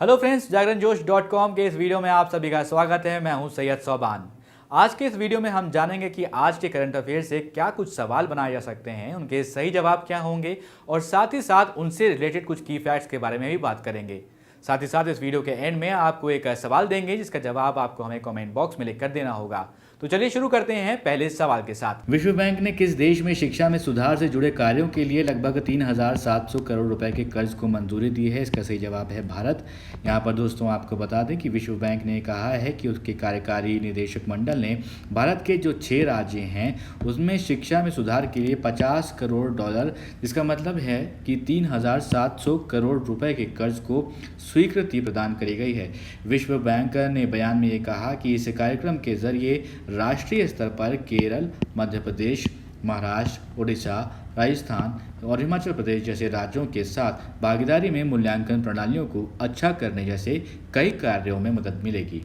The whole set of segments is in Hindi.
हेलो फ्रेंड्स, जागरणजोश.com के इस वीडियो में आप सभी का स्वागत है। मैं हूं सैयद सोबान। आज के इस वीडियो में हम जानेंगे कि आज के करंट अफेयर से क्या कुछ सवाल बनाए जा सकते हैं, उनके सही जवाब क्या होंगे और साथ ही साथ उनसे रिलेटेड कुछ की फैक्ट्स के बारे में भी बात करेंगे। साथ ही साथ इस वीडियो के एंड में आपको एक सवाल देंगे जिसका जवाब आपको हमें कमेंट बॉक्स में लिखकर देना होगा। तो चलिए शुरू करते हैं पहले सवाल के साथ। विश्व बैंक ने किस देश में शिक्षा में सुधार से जुड़े कार्यों के लिए लगभग 3,700 करोड़ रुपए के कर्ज को मंजूरी दी है? इसका सही जवाब है भारत। यहाँ पर दोस्तों आपको बता दें कि विश्व बैंक ने कहा है कि उसके कार्यकारी निदेशक मंडल ने भारत के जो 6 राज्य हैं उसमें शिक्षा में सुधार के लिए $50 करोड़, जिसका मतलब है कि 3,700 करोड़ रुपए के कर्ज को स्वीकृति प्रदान करी गई है। विश्व बैंक ने बयान में ये कहा कि इस कार्यक्रम के जरिए राष्ट्रीय स्तर पर केरल, मध्य प्रदेश, महाराष्ट्र, उड़ीसा, राजस्थान और हिमाचल प्रदेश जैसे राज्यों के साथ भागीदारी में मूल्यांकन प्रणालियों को अच्छा करने जैसे कई कार्यों में मदद मिलेगी।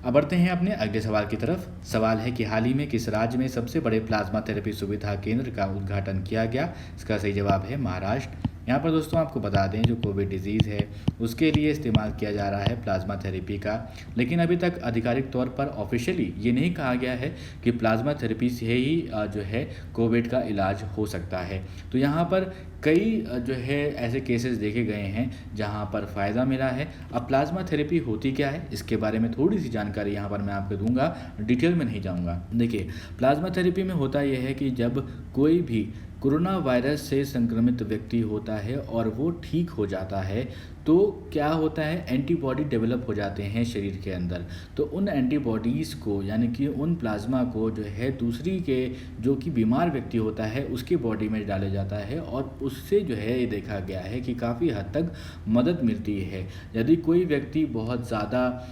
अब बढ़ते हैं अपने अगले सवाल की तरफ। सवाल है कि हाल ही में किस राज्य में सबसे बड़े प्लाज्मा थेरेपी सुविधा केंद्र का उद्घाटन किया गया? इसका सही जवाब है महाराष्ट्र। यहाँ पर दोस्तों आपको बता दें, जो कोविड डिजीज़ है उसके लिए इस्तेमाल किया जा रहा है प्लाज्मा थेरेपी का, लेकिन अभी तक आधिकारिक तौर पर ऑफिशियली ये नहीं कहा गया है कि प्लाज्मा थेरेपी से ही जो है कोविड का इलाज हो सकता है। तो यहाँ पर कई जो है ऐसे केसेस देखे गए हैं जहाँ पर फ़ायदा मिला है। अब प्लाज्मा थेरेपी होती क्या है इसके बारे में थोड़ी सी जानकारी यहाँ पर मैं आपको दूंगा, डिटेल में नहीं जाऊँगा। देखिए, प्लाज्मा थेरेपी में होता यह है कि जब कोई भी कोरोना वायरस से संक्रमित व्यक्ति होता है और वो ठीक हो जाता है तो क्या होता है, एंटीबॉडी डेवलप हो जाते हैं शरीर के अंदर। तो उन एंटीबॉडीज़ को यानी कि उन प्लाज्मा को जो है दूसरी के जो कि बीमार व्यक्ति होता है उसके बॉडी में डाला जाता है और उससे जो है ये देखा गया है कि काफ़ी हद तक मदद मिलती है। यदि कोई व्यक्ति बहुत ज़्यादा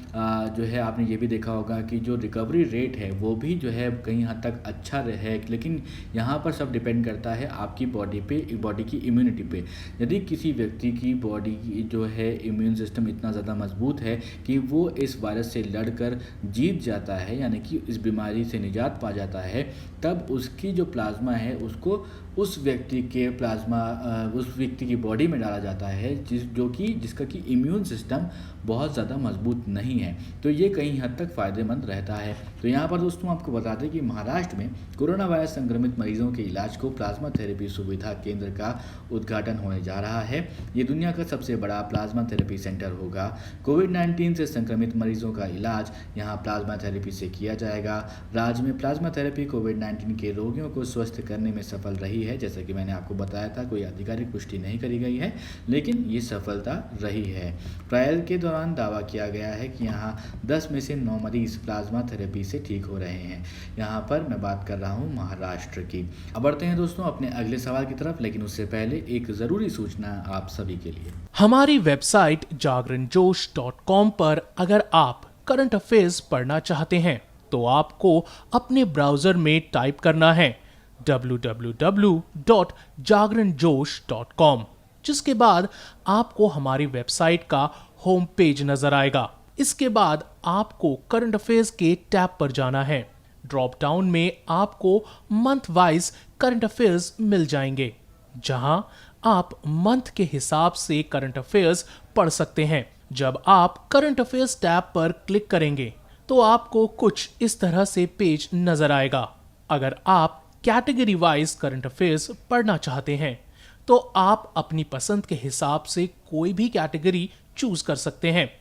जो है, आपने ये भी देखा होगा कि जो रिकवरी रेट है वो भी जो है कहीं हद तक अच्छा है, लेकिन यहाँ पर सब डिपेंड करता है आपकी बॉडी पे, बॉडी की इम्यूनिटी पे। यदि किसी व्यक्ति की बॉडी जो है इम्यून सिस्टम इतना ज़्यादा मजबूत है कि वो इस वायरस से लड़कर जीत जाता है, यानी कि इस बीमारी से निजात पा जाता है, तब उसकी जो प्लाज्मा है उसको उस व्यक्ति के उस व्यक्ति की बॉडी में डाला जाता है जिसका कि इम्यून सिस्टम बहुत ज़्यादा मजबूत नहीं है। तो ये कहीं हद तक फ़ायदेमंद रहता है। तो यहाँ पर दोस्तों आपको बता दें कि महाराष्ट्र में कोरोना वायरस संक्रमित मरीजों के इलाज को प्लाज्मा थेरेपी सुविधा केंद्र का उद्घाटन होने जा रहा है। ये दुनिया का सबसे बड़ा प्लाज्मा थेरेपी सेंटर होगा। कोविड-19 से संक्रमित मरीजों का इलाज यहाँ प्लाज्मा थेरेपी से किया जाएगा। राज्य में प्लाज्मा थेरेपी कोविड-19 के रोगियों को स्वस्थ करने में सफल रही है। जैसा कि मैंने आपको बताया था, कोई आधिकारिक पुष्टि नहीं करी गई है, लेकिन ये सफलता रही है। ट्रायल के दौरान दावा किया गया है कि यहाँ 10 में से 9 मरीज प्लाज्मा थेरेपी से ठीक हो रहे हैं। यहाँ पर मैं बात कर रहा हूँ महाराष्ट्र की। अब बढ़ते हैं दोस्तों अपने अगले सवाल की तरफ, लेकिन उससे पहले एक ज़रूरी सूचना आप सभी के लिए। हमारी वेबसाइट जागरणजोश.com पर अगर आप करंट अफेयर्स पढ़ना चाहते हैं तो आपको अपने ब्राउजर में टाइप करना है www.jagranjosh.com, जिसके बाद आपको हमारी वेबसाइट का होम पेज नजर आएगा। इसके बाद आपको करंट अफेयर्स के टैब पर जाना है। ड्रॉप डाउन में आपको मंथ वाइज करंट अफेयर्स मिल जाएंगे, जहां आप मंथ के हिसाब से करंट अफेयर्स पढ़ सकते हैं। जब आप करंट अफेयर्स टैब पर क्लिक करेंगे तो आपको कुछ इस तरह से पेज नजर आएगा। अगर आप कैटेगरी वाइज करंट अफेयर्स पढ़ना चाहते हैं तो आप अपनी पसंद के हिसाब से कोई भी कैटेगरी चूज कर सकते हैं,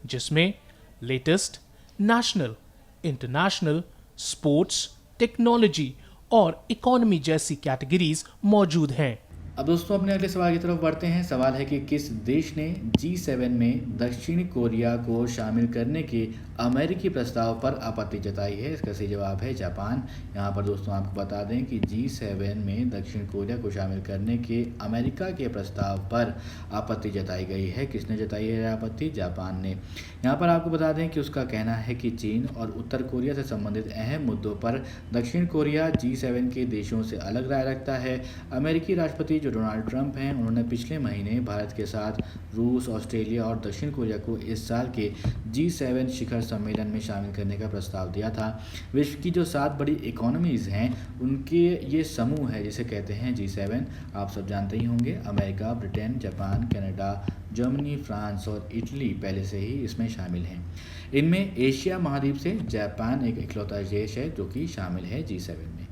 जिसमें latest, national, international, sports, technology और इकोनॉमी जैसी कैटेगरीज मौजूद हैं। अब दोस्तों अपने अगले सवाल की तरफ बढ़ते हैं। सवाल है कि किस देश ने G7 में दक्षिण कोरिया को शामिल करने के अमेरिकी प्रस्ताव पर आपत्ति जताई है? इसका सही जवाब है जापान। यहाँ पर दोस्तों आपको बता दें कि G7 में दक्षिण कोरिया को शामिल करने के अमेरिका के प्रस्ताव पर आपत्ति जताई गई है। किसने जताई है आपत्ति? जापान ने। यहाँ पर आपको बता दें कि उसका कहना है कि चीन और उत्तर कोरिया से संबंधित अहम मुद्दों पर दक्षिण कोरिया G7 के देशों से अलग राय रखता है। अमेरिकी राष्ट्रपति जो डोनाल्ड ट्रंप हैं, उन्होंने पिछले महीने भारत के साथ रूस, ऑस्ट्रेलिया और दक्षिण कोरिया को इस साल के G7 शिखर सम्मेलन में शामिल करने का प्रस्ताव दिया था। विश्व की जो 7 बड़ी इकोनॉमीज़ हैं उनके ये समूह है जिसे कहते हैं G7। आप सब जानते ही होंगे, America, Britain, Japan, Canada, Germany, France और इटली पहले से ही इसमें शामिल हैं। इनमें एशिया महाद्वीप से जापान एक इकलौता देश है जो कि शामिल है G7 में।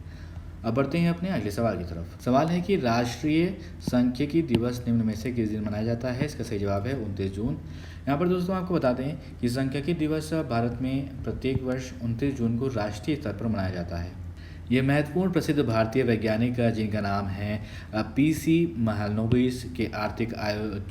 अब बढ़ते हैं अपने अगले सवाल की तरफ। सवाल है कि राष्ट्रीय सांख्यिकी दिवस निम्न में से किस दिन मनाया जाता है? इसका सही जवाब है 29 जून। यहाँ पर दोस्तों आपको बता दें कि सांख्यिकी दिवस भारत में प्रत्येक वर्ष 29 जून को राष्ट्रीय स्तर पर मनाया जाता है। ये महत्वपूर्ण प्रसिद्ध भारतीय वैज्ञानिक जिनका नाम है PC महालनोबिस के आर्थिक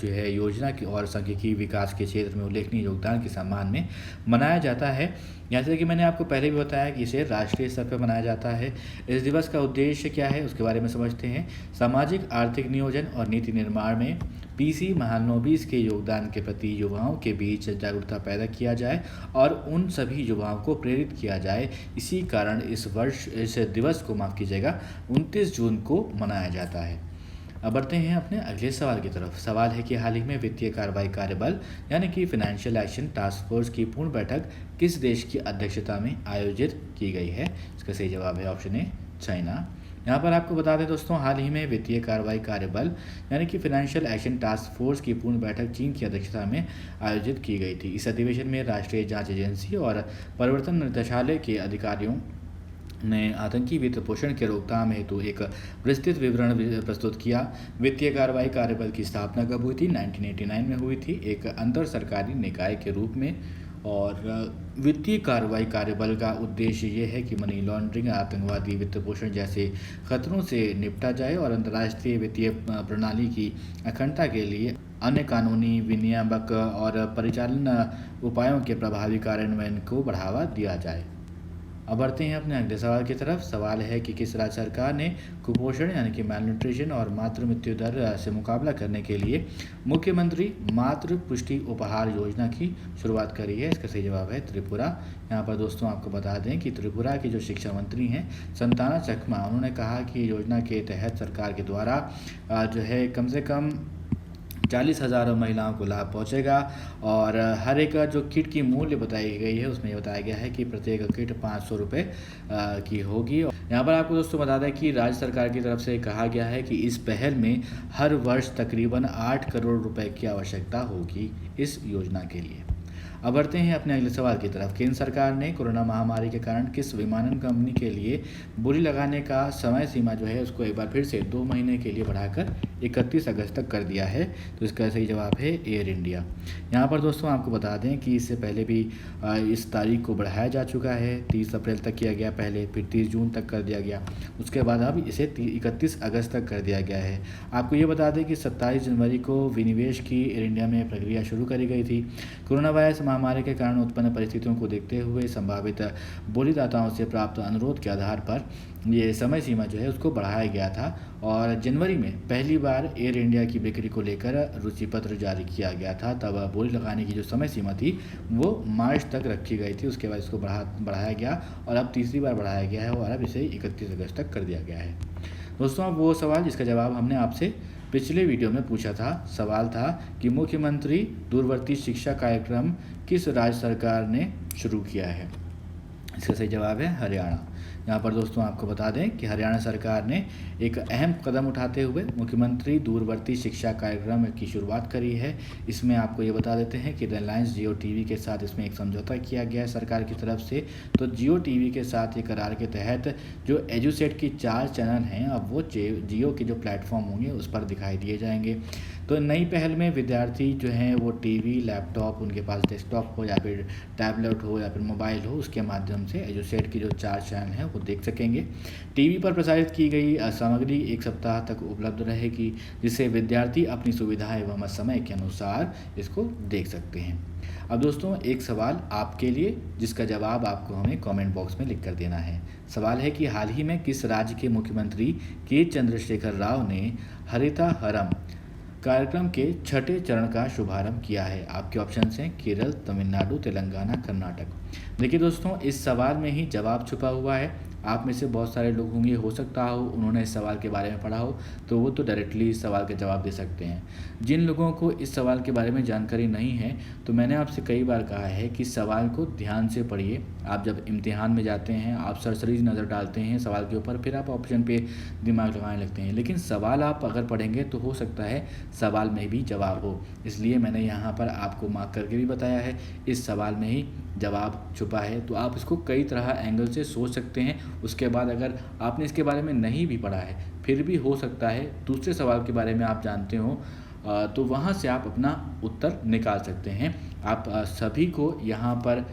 जो है योजना की और सांख्यिकी विकास के क्षेत्र में उल्लेखनीय योगदान के सम्मान में मनाया जाता है। जैसे कि मैंने आपको पहले भी बताया कि इसे राष्ट्रीय स्तर पर मनाया जाता है। इस दिवस का उद्देश्य क्या है उसके बारे में समझते हैं। सामाजिक आर्थिक नियोजन और नीति निर्माण में PC महालनोबिस के योगदान के प्रति युवाओं के बीच जागरूकता पैदा किया जाए और उन सभी युवाओं को प्रेरित किया जाए। इसी कारण इस दिवस को 29 जून को मनाया जाता है। अब बढ़ते हैं अपने अगले सवाल की तरफ। सवाल है कि हाल ही में वित्तीय कार्रवाई कार्यबल यानी कि फाइनेंशियल एक्शन टास्क फोर्स की पूर्ण बैठक किस देश की अध्यक्षता में आयोजित की गई है? इसका सही जवाब है ऑप्शन ए, चाइना। यहाँ पर आपको बता दें दोस्तों, हाल ही में वित्तीय कार्रवाई कार्यबल यानी कि फाइनेंशियल एक्शन टास्क फोर्स की पूर्ण बैठक चीन की अध्यक्षता में आयोजित की गई थी। इस अधिवेशन में राष्ट्रीय जांच एजेंसी और प्रवर्तन निदेशालय के अधिकारियों ने आतंकी वित्त पोषण के रोकथाम हेतु एक विस्तृत विवरण प्रस्तुत किया। वित्तीय कार्रवाई कार्यबल की स्थापना कब हुई थी? 1989 में हुई थी, एक अंतर सरकारी निकाय के रूप में। और वित्तीय कार्रवाई कार्यबल का उद्देश्य ये है कि मनी लॉन्ड्रिंग, आतंकवादी वित्त पोषण जैसे खतरों से निपटा जाए और अंतर्राष्ट्रीय वित्तीय प्रणाली की अखंडता के लिए अन्य कानूनी, विनियामक और परिचालन उपायों के प्रभावी कार्यान्वयन को बढ़ावा दिया जाए। अब बढ़ते हैं अपने अगले सवाल की तरफ। सवाल है कि किस राज्य सरकार ने कुपोषण यानी कि मैलन्यूट्रिशन और मातृ मृत्यु दर से मुकाबला करने के लिए मुख्यमंत्री मातृ पुष्टि उपहार योजना की शुरुआत करी है? इसका सही जवाब है त्रिपुरा। यहाँ पर दोस्तों आपको बता दें कि त्रिपुरा की जो शिक्षा मंत्री हैं संताना चकमा, उन्होंने कहा कि योजना के तहत सरकार के द्वारा जो है कम से कम 40,000 महिलाओं को लाभ पहुंचेगा और हर एक जो किट की मूल्य बताई गई है उसमें ये बताया गया है कि प्रत्येक किट 500 रुपये की होगी। यहाँ पर आपको दोस्तों बता दें कि राज्य सरकार की तरफ से कहा गया है कि इस पहल में हर वर्ष तकरीबन 8 करोड़ रुपए की आवश्यकता होगी इस योजना के लिए। अब बढ़ते हैं अपने अगले सवाल की तरफ। केंद्र सरकार ने कोरोना महामारी के कारण किस विमानन कंपनी के लिए बोली लगाने का समय सीमा जो है उसको एक बार फिर से 2 महीने के लिए बढ़ाकर 31 अगस्त तक कर दिया है? तो इसका सही जवाब है एयर इंडिया। यहाँ पर दोस्तों आपको बता दें कि इससे पहले भी इस तारीख को बढ़ाया जा चुका है। 30 अप्रैल तक किया गया पहले, फिर 30 जून तक कर दिया गया, उसके बाद अब इसे 31 अगस्त तक कर दिया गया है। आपको ये बता दें कि 27 जनवरी को विनिवेश की एयर इंडिया में प्रक्रिया शुरू करी गई थी। कोरोना वायरस महामारी के कारण उत्पन्न परिस्थितियों को देखते हुए संभावित बोलीदाताओं से प्राप्त अनुरोध के आधार पर ये समय सीमा जो है उसको बढ़ाया गया था और जनवरी में पहली बार एयर इंडिया की बिक्री को लेकर रुचि पत्र जारी किया गया था। तब बोली लगाने की जो समय सीमा थी वो मार्च तक रखी गई थी, उसके बाद इसको बढ़ाया गया और अब तीसरी बार बढ़ाया गया है और अब इसे 31 अगस्त तक कर दिया गया है। दोस्तों अब वो सवाल जिसका जवाब हमने आपसे पिछले वीडियो में पूछा था, सवाल था कि मुख्यमंत्री दूरवर्ती शिक्षा कार्यक्रम किस राज्य सरकार ने शुरू किया है? इसका सही जवाब है हरियाणा। यहाँ पर दोस्तों आपको बता दें कि हरियाणा सरकार ने एक अहम कदम उठाते हुए मुख्यमंत्री दूरवर्ती शिक्षा कार्यक्रम की शुरुआत करी है। इसमें आपको ये बता देते हैं कि रिलायंस जियो टीवी के साथ इसमें एक समझौता किया गया है सरकार की तरफ से। तो जियो टीवी के साथ ये करार के तहत जो एजुसेट की 4 चैनल हैं अब वो जियो के जो प्लेटफॉर्म होंगे उस पर दिखाई दिए जाएंगे। तो नई पहल में विद्यार्थी जो हैं वो टीवी, लैपटॉप, उनके पास डेस्कटॉप हो या फिर टैबलेट हो या फिर मोबाइल हो, उसके माध्यम से एजुसेट की जो 4 चैनल हैं वो देख सकेंगे। टीवी पर प्रसारित की गई सामग्री 1 सप्ताह तक उपलब्ध रहेगी, जिससे विद्यार्थी अपनी सुविधा एवं समय के अनुसार इसको देख सकते हैं। अब दोस्तों एक सवाल आपके लिए जिसका जवाब आपको हमें कमेंट बॉक्स में लिख कर देना है। सवाल है कि हाल ही में किस राज्य के मुख्यमंत्री के चंद्रशेखर राव ने हरितहरम कार्यक्रम के 6ठे चरण का शुभारंभ किया है? आपके ऑप्शन हैं केरल, तमिलनाडु, तेलंगाना, कर्नाटक। देखिए दोस्तों इस सवाल में ही जवाब छुपा हुआ है। आप में से बहुत सारे लोग होंगे, हो सकता हो उन्होंने इस सवाल के बारे में पढ़ा हो, तो वो तो डायरेक्टली इस सवाल के जवाब दे सकते हैं। जिन लोगों को इस सवाल के बारे में जानकारी नहीं है, तो मैंने आपसे कई बार कहा है कि सवाल को ध्यान से पढ़िए। आप जब इम्तिहान में जाते हैं, आप सरसरी नज़र डालते हैं सवाल के ऊपर, फिर आप ऑप्शन पे दिमाग लगाने लगते हैं, लेकिन सवाल आप अगर पढ़ेंगे तो हो सकता है सवाल में भी जवाब हो। इसलिए मैंने यहाँ पर आपको मार्क करके भी बताया है, इस सवाल में ही जवाब छुपा है। तो आप इसको कई तरह एंगल से सोच सकते हैं। उसके बाद अगर आपने इसके बारे में नहीं भी पढ़ा है, फिर भी हो सकता है दूसरे सवाल के बारे में आप जानते हो, तो वहाँ से आप अपना उत्तर निकाल सकते हैं। आप सभी को यहाँ पर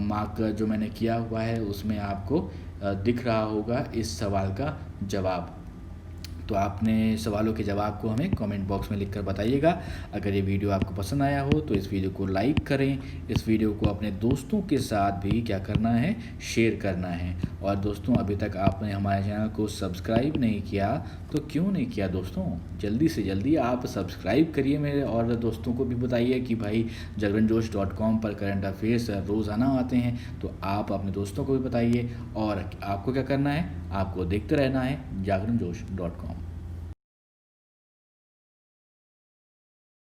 मार्क जो मैंने किया हुआ है उसमें आपको दिख रहा होगा इस सवाल का जवाब। तो आपने सवालों के जवाब को हमें कमेंट बॉक्स में लिखकर बताइएगा। अगर ये वीडियो आपको पसंद आया हो तो इस वीडियो को लाइक करें, इस वीडियो को अपने दोस्तों के साथ भी क्या करना है, शेयर करना है। और दोस्तों, अभी तक आपने हमारे चैनल को सब्सक्राइब नहीं किया तो क्यों नहीं किया दोस्तों, जल्दी से जल्दी आप सब्सक्राइब करिए मेरे, और दोस्तों को भी बताइए कि भाई जागरणजोश.com पर करंट अफेयर्स रोज़ाना आते हैं। तो आप अपने दोस्तों को भी बताइए, और आपको क्या करना है, आपको देखते रहना है जागरणजोश.com।